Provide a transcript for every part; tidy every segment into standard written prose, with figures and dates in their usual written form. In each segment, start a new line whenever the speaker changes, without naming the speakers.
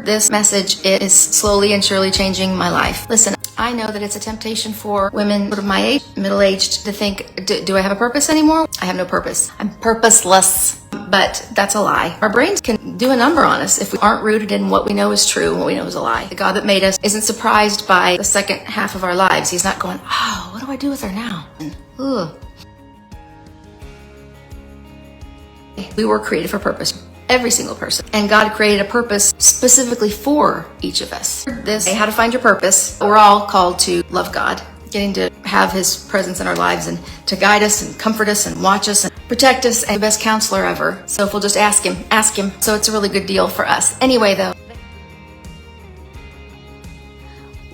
this message is slowly and surely changing my life. Listen, I know that it's a temptation for women of my age, middle-aged, to think, do I have a purpose anymore? I have no purpose. I'm purposeless. But that's a lie. Our brains can do a number on us if we aren't rooted in what we know is true and what we know is a lie. The God that made us isn't surprised by the second half of our lives. He's not going, oh, what do I do with her now? Ugh. We were created for purpose. Every single person. And God created a purpose specifically for each of us. This, how to find your purpose. We're all called to love God, getting to have His presence in our lives and to guide us and comfort us and watch us and protect us, and the best counselor ever. So if we'll just ask Him. So it's a really good deal for us. Anyway, though,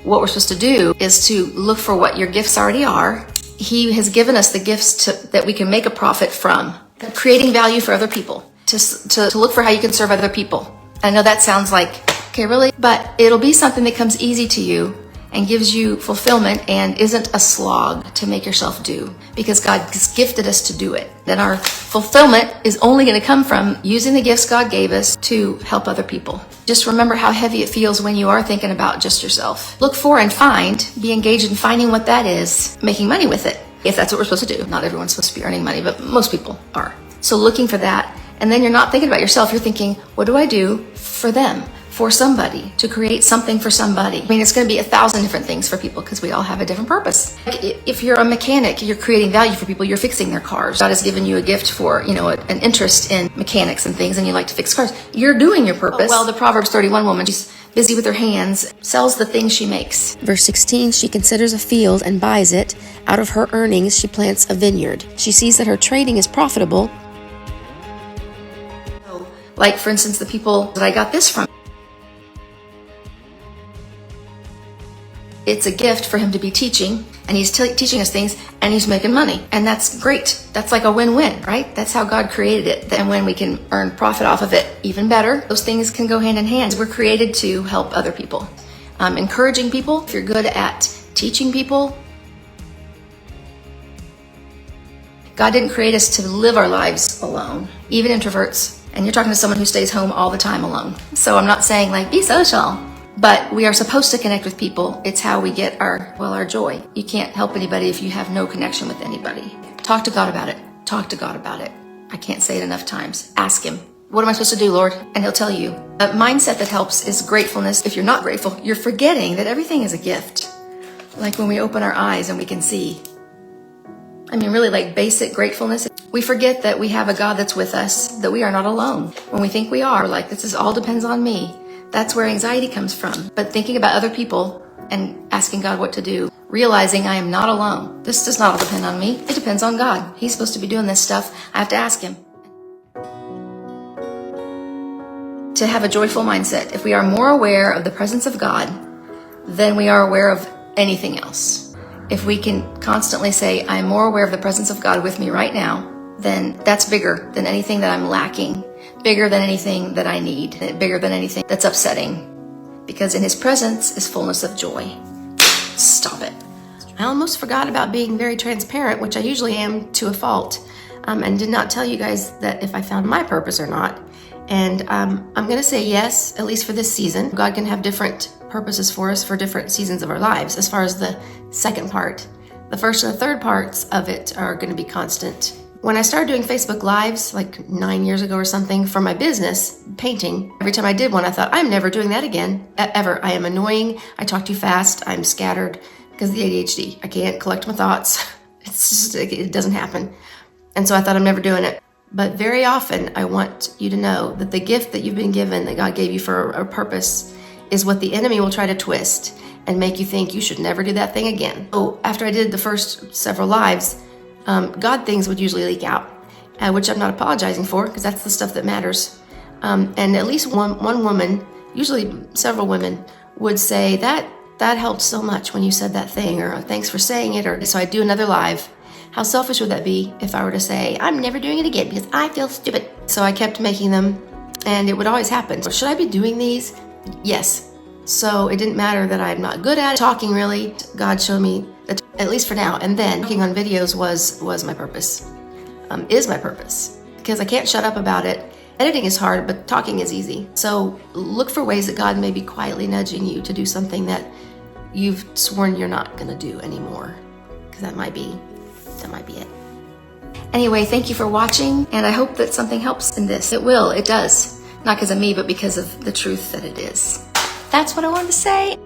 what we're supposed to do is to look for what your gifts already are. He has given us the gifts that we can make a profit from, creating value for other people. To look for how you can serve other people. I know that sounds like, okay, really? But it'll be something that comes easy to you and gives you fulfillment and isn't a slog to make yourself do, because God has gifted us to do it. Then our fulfillment is only going to come from using the gifts God gave us to help other people. Just remember how heavy it feels when you are thinking about just yourself. Look for and be engaged in finding what that is, making money with it, if that's what we're supposed to do. Not everyone's supposed to be earning money, but most people are. So looking for that. And then you're not thinking about yourself. You're thinking, what do I do for them, for somebody, to create something for somebody? I mean, it's going to be 1,000 different things for people because we all have a different purpose. Like if you're a mechanic, you're creating value for people. You're fixing their cars. God has given you a gift for, an interest in mechanics and things, and you like to fix cars. You're doing your purpose. Well, the Proverbs 31 woman, she's busy with her hands, sells the things she makes.
Verse 16, she considers a field and buys it. Out of her earnings, she plants a vineyard. She sees that her trading is profitable.
Like, for instance, the people that I got this from. It's a gift for him to be teaching, and he's teaching us things, and he's making money. And that's great. That's like a win-win, right? That's how God created it. And when we can earn profit off of it, even better. Those things can go hand in hand. We're created to help other people. Encouraging people, if you're good at teaching people. God didn't create us to live our lives alone, even introverts. And you're talking to someone who stays home all the time alone. So I'm not saying be social, but we are supposed to connect with people. It's how we get our joy. You can't help anybody if you have no connection with anybody. Talk to God about it. Talk to God about it. I can't say it enough times. Ask Him, what am I supposed to do, Lord? And He'll tell you. A mindset that helps is gratefulness. If you're not grateful, you're forgetting that everything is a gift. Like when we open our eyes and we can see. I mean, really, like basic gratefulness. We forget that we have a God that's with us, that we are not alone. When we think we are, like this all depends on me. That's where anxiety comes from. But thinking about other people and asking God what to do, realizing I am not alone. This does not all depend on me. It depends on God. He's supposed to be doing this stuff. I have to ask Him. To have a joyful mindset. If we are more aware of the presence of God than we are aware of anything else. If we can constantly say, I am more aware of the presence of God with me right now, then that's bigger than anything that I'm lacking, bigger than anything that I need, bigger than anything that's upsetting. Because in His presence is fullness of joy. Stop it.
I almost forgot about being very transparent, which I usually am to a fault, and did not tell you guys that if I found my purpose or not. And I'm going to say yes, at least for this season. God can have different purposes for us for different seasons of our lives. As far as the second part, the first and the third parts of it are going to be constant. When I started doing Facebook Lives like 9 years ago or something for my business, painting, every time I did one, I thought, I'm never doing that again, ever. I am annoying. I talk too fast. I'm scattered because of the ADHD. I can't collect my thoughts. It's just, it doesn't happen. And so I thought I'm never doing it. But very often I want you to know that the gift that you've been given, that God gave you for a purpose, is what the enemy will try to twist and make you think you should never do that thing again. So after I did the first several lives, God things would usually leak out, which I'm not apologizing for because that's the stuff that matters. And at least one woman, usually several women, would say that helped so much when you said that thing, or thanks for saying it, or so I do another live. How selfish would that be if I were to say, I'm never doing it again because I feel stupid? So I kept making them, and it would always happen. So should I be doing these? Yes. So it didn't matter that I'm not good at talking, really. God showed me that, at least for now. And then working on videos was my purpose, is my purpose. Because I can't shut up about it. Editing is hard, but talking is easy. So look for ways that God may be quietly nudging you to do something that you've sworn you're not going to do anymore, because that might be it.
Anyway, thank you for watching, and I hope that something helps in this. It will, it does. Not because of me, but because of the truth that it is. That's what I wanted to say.